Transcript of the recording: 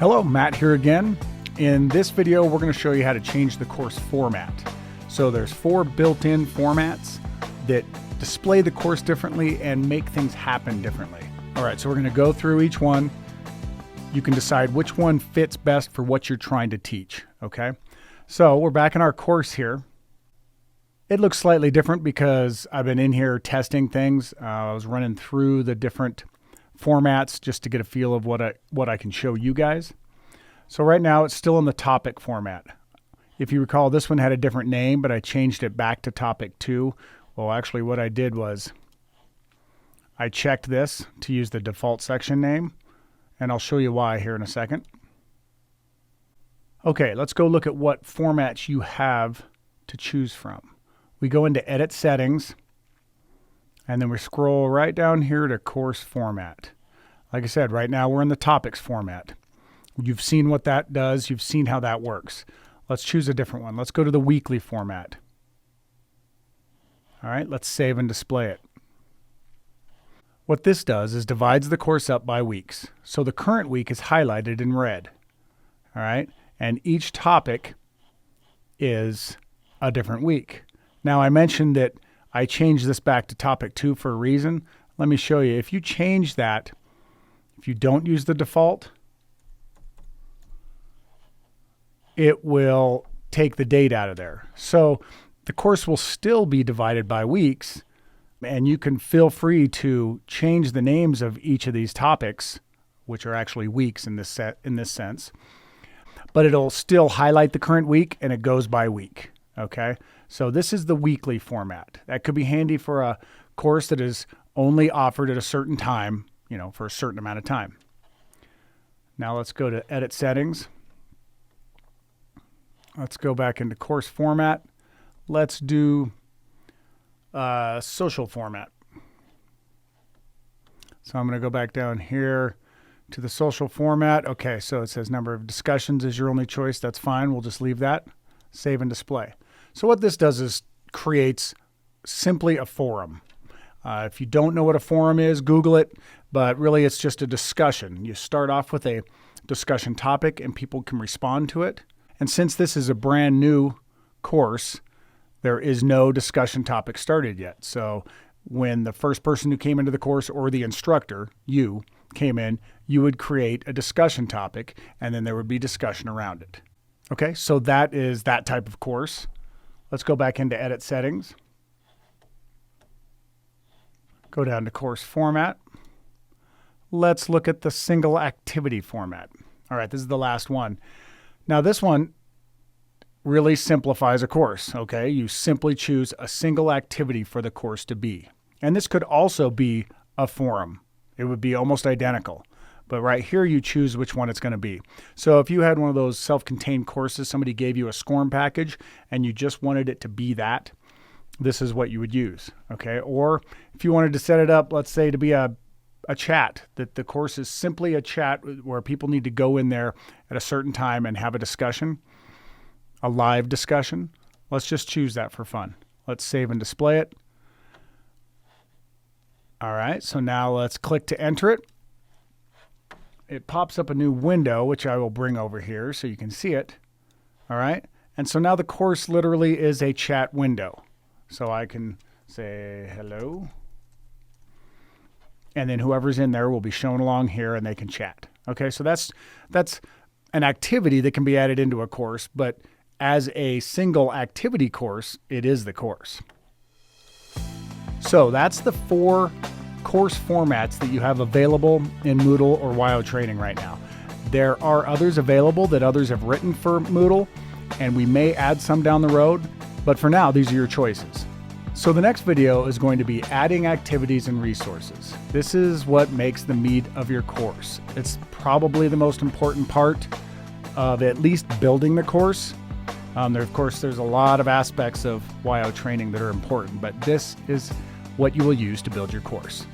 Hello, Matt here again. In this video, we're going to show you how to change the course format. So there's 4 built-in formats that display the course differently and make things happen differently. All right, so we're going to go through each one. You can decide which one fits best for what you're trying to teach, okay? So we're back in our course here. It looks slightly different because I've been in here testing things. I was running through the different formats just to get a feel of what I can show you guys. So right now it's still in the topic format. If you recall, this one had a different name, but I changed it back to topic 2. Well, actually what I did was I checked this to use the default section name, and I'll show you why here in a second. Okay, let's go look at what formats you have to choose from. We go into Edit Settings, and then we scroll right down here to Course Format. Like I said, right now we're in the Topics format. You've seen what that does. You've seen how that works. Let's choose a different one. Let's go to the Weekly format. All right, let's save and display it. What this does is divides the course up by weeks. So the current week is highlighted in red. All right, and each topic is a different week. Now I mentioned that I changed this back to topic 2 for a reason. Let me show you. If you change that, if you don't use the default, it will take the date out of there. So the course will still be divided by weeks, and you can feel free to change the names of each of these topics, which are actually weeks in this sense, but it'll still highlight the current week and it goes by week. Okay, so this is the weekly format. That could be handy for a course that is only offered at a certain time, for a certain amount of time. Now let's go to Edit Settings. Let's go back into Course Format. Let's do Social Format. So I'm going to go back down here to the Social Format. Okay, so it says number of discussions is your only choice. That's fine. We'll just leave that. Save and display. So what this does is creates simply a forum. If you don't know what a forum is, Google it, but really it's just a discussion. You start off with a discussion topic and people can respond to it. And since this is a brand new course, there is no discussion topic started yet. So when the first person who came into the course or the instructor, you, came in, you would create a discussion topic and then there would be discussion around it. Okay, so that is that type of course. Let's go back into Edit Settings. Go down to Course Format. Let's look at the Single Activity format. All right, this is the last one. Now this one really simplifies a course, okay? You simply choose a single activity for the course to be. And this could also be a forum. It would be almost identical. But right here, you choose which one it's going to be. So if you had one of those self-contained courses, somebody gave you a SCORM package and you just wanted it to be that, this is what you would use, okay? Or if you wanted to set it up, let's say to be a chat, that the course is simply a chat where people need to go in there at a certain time and have a discussion, a live discussion. Let's just choose that for fun. Let's save and display it. All right, so now let's click to enter it. It pops up a new window, which I will bring over here so you can see it. All right. And so now the course literally is a chat window. So I can say hello. And then whoever's in there will be shown along here and they can chat. Okay. So that's an activity that can be added into a course, but as a single activity course, it is the course. So that's the 4 course formats that you have available in Moodle or WYO Training right now. There are others available that others have written for Moodle, and we may add some down the road, but for now, these are your choices. So the next video is going to be adding activities and resources. This is what makes the meat of your course. It's probably the most important part of at least building the course. Of course, there's a lot of aspects of WYO Training that are important, but this is what you will use to build your course.